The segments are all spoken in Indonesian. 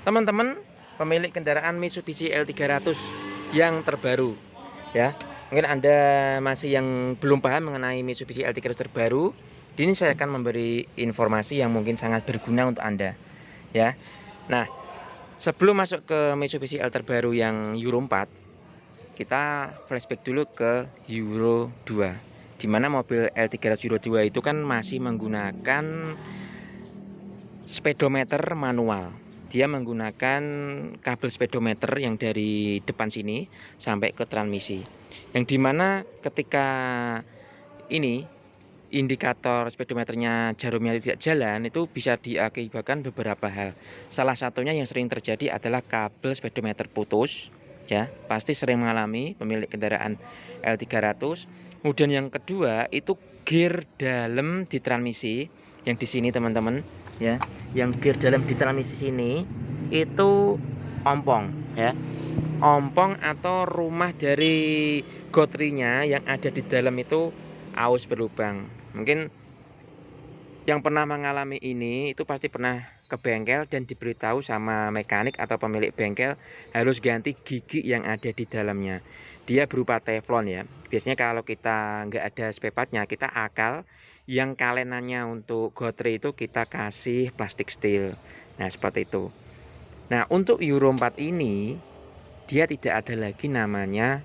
Teman-teman pemilik kendaraan Mitsubishi L300 yang terbaru ya. Mungkin Anda masih yang belum paham mengenai Mitsubishi L300 terbaru. Di sini saya akan memberi informasi yang mungkin sangat berguna untuk Anda ya. Nah, sebelum masuk ke Mitsubishi L terbaru yang Euro 4, kita flashback dulu ke Euro 2. Di mana mobil L300 Euro 2 itu kan masih menggunakan speedometer manual. Dia menggunakan kabel speedometer yang dari depan sini sampai ke transmisi. Yang dimana ketika ini indikator speedometernya jarumnya tidak jalan, itu bisa diakibatkan beberapa hal. Salah satunya yang sering terjadi adalah kabel speedometer putus. Ya, pasti sering mengalami pemilik kendaraan L300. Kemudian yang kedua itu gear dalam di transmisi yang di sini teman-teman ya, yang gear dalam di transmisi sini itu ompong ya, ompong atau rumah dari gotrinya yang ada di dalam itu aus berlubang. Mungkin yang pernah mengalami ini itu pasti pernah ke bengkel dan diberitahu sama mekanik atau pemilik bengkel harus ganti gigi yang ada di dalamnya. Dia berupa teflon ya. Biasanya kalau kita nggak ada spare partnya, kita akal yang kalenannya untuk gotri itu kita kasih plastik steel. Nah, seperti itu. Nah, untuk Euro 4 ini dia tidak ada lagi namanya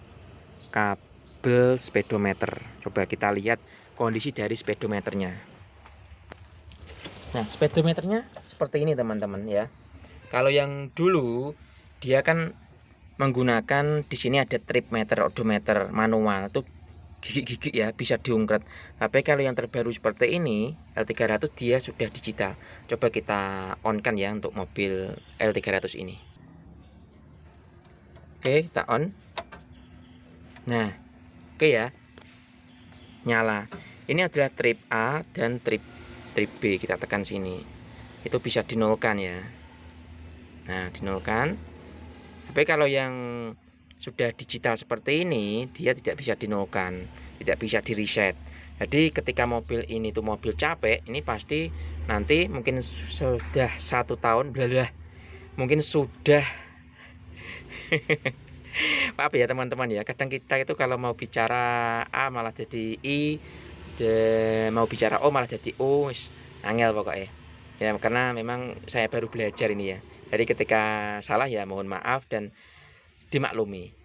kabel speedometer. Coba kita lihat kondisi dari speedometernya. Nah, speedometernya seperti ini teman-teman ya. Kalau yang dulu dia kan menggunakan di sini ada trip meter, odometer manual tuh gigi-gigi ya, bisa diungkret. Tapi kalau yang terbaru seperti ini L300 dia sudah digital. Coba kita on kan ya untuk mobil L300 ini. Oke, kita on. Nah, oke ya. Nyala. Ini adalah trip A dan trip B. Kita tekan sini. Itu bisa dinolkan ya. Nah, dinolkan. Tapi kalau yang sudah digital seperti ini, dia tidak bisa dinolkan, tidak bisa di reset. Jadi ketika mobil ini tuh mobil capek, ini pasti nanti mungkin sudah 1 tahun, blalah, mungkin sudah maaf ya teman-teman ya. Kadang kita itu kalau mau bicara A malah jadi I, mau bicara O malah jadi O, angel pokoknya. Ya karena memang saya baru belajar ini ya. Jadi ketika salah ya mohon maaf dan dimaklumi.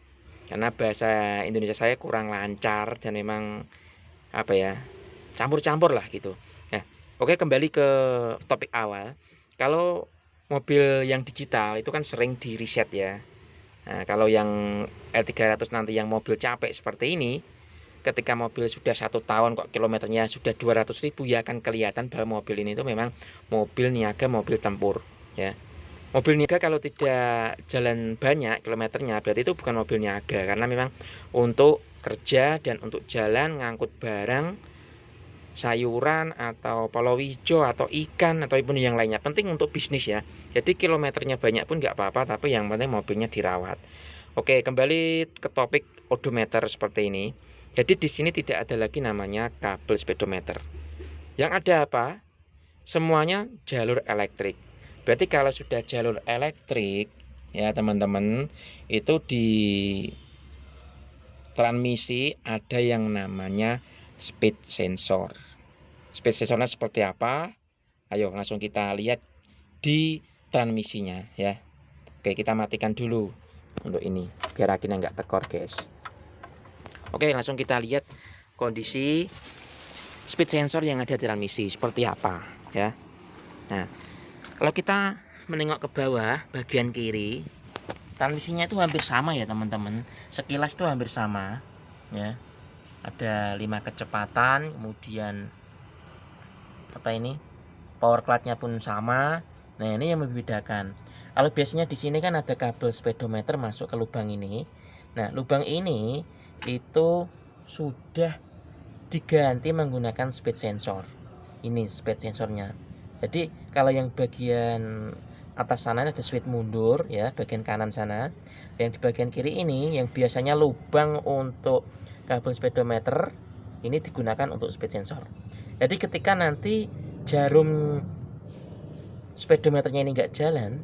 Karena bahasa Indonesia saya kurang lancar dan memang apa ya, campur-campur lah gitu. Nah, oke, kembali ke topik awal. Kalau mobil yang digital itu kan sering di reset ya. Nah, kalau yang L300 nanti yang mobil capek seperti ini, ketika mobil sudah 1 tahun kok kilometernya sudah 200.000 ya akan kelihatan bahwa mobil ini tuh memang mobil niaga, mobil tempur ya. Mobil niaga kalau tidak jalan banyak kilometernya berarti itu bukan mobil niaga, karena memang untuk kerja dan untuk jalan ngangkut barang, sayuran atau palawija atau ikan ataupun yang lainnya, penting untuk bisnis ya. Jadi kilometernya banyak pun nggak apa-apa, tapi yang penting mobilnya dirawat. Oke, kembali ke topik odometer seperti ini. Jadi di sini tidak ada lagi namanya kabel speedometer. Yang ada apa? Semuanya jalur elektrik. Berarti kalau sudah jalur elektrik ya teman-teman, itu di transmisi ada yang namanya speed sensor. Speed sensornya seperti apa? Ayo langsung kita lihat di transmisinya ya. Oke, kita matikan dulu untuk ini biar akhirnya nggak tekor guys. Oke, langsung kita lihat kondisi speed sensor yang ada di transmisi seperti apa ya. Nah, kalau kita menengok ke bawah bagian kiri, transmisinya itu hampir sama ya teman-teman. Sekilas itu hampir sama ya. Ada 5 kecepatan, kemudian apa ini? Power clutch-nya pun sama. Nah, ini yang membedakan. Kalau biasanya di sini kan ada kabel speedometer masuk ke lubang ini. Nah, lubang ini itu sudah diganti menggunakan speed sensor. Ini speed sensornya. Jadi kalau yang bagian atas sana ada switch mundur ya, bagian kanan sana. Yang di bagian kiri ini yang biasanya lubang untuk kabel speedometer ini digunakan untuk speed sensor. Jadi ketika nanti jarum speedometernya ini enggak jalan,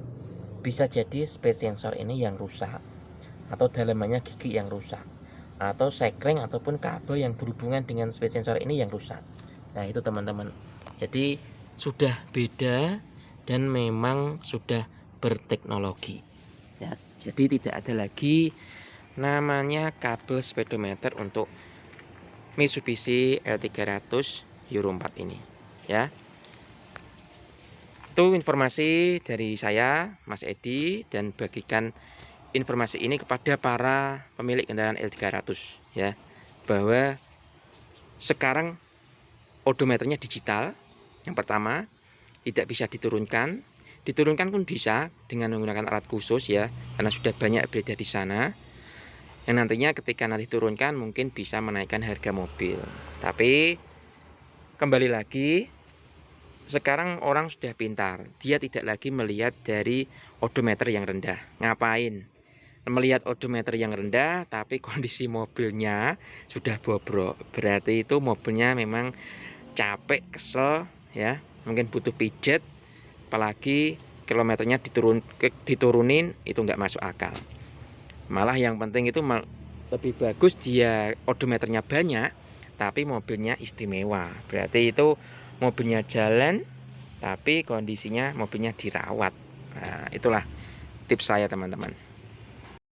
bisa jadi speed sensor ini yang rusak, atau dalamannya gigi yang rusak, atau sekring ataupun kabel yang berhubungan dengan speed sensor ini yang rusak. Nah itu teman-teman, jadi sudah beda dan memang sudah berteknologi ya. Jadi tidak ada lagi namanya kabel speedometer untuk Mitsubishi L300 Euro 4 ini ya. Itu informasi dari saya, Mas Edi, dan bagikan informasi ini kepada para pemilik kendaraan L300 ya, bahwa sekarang odometernya digital. Yang pertama, tidak bisa diturunkan. Diturunkan pun bisa dengan menggunakan alat khusus ya, karena sudah banyak beredar di sana. Yang nantinya ketika nanti turunkan mungkin bisa menaikkan harga mobil. Tapi kembali lagi, sekarang orang sudah pintar. Dia tidak lagi melihat dari odometer yang rendah. Ngapain? Melihat odometer yang rendah tapi kondisi mobilnya sudah bobrok. Berarti itu mobilnya memang capek, kesel ya. Mungkin butuh pijet. Apalagi kilometernya diturunin, itu nggak masuk akal. Malah yang penting itu lebih bagus dia odometernya banyak tapi mobilnya istimewa. Berarti itu mobilnya jalan tapi kondisinya mobilnya dirawat. Nah, itulah tips saya teman-teman.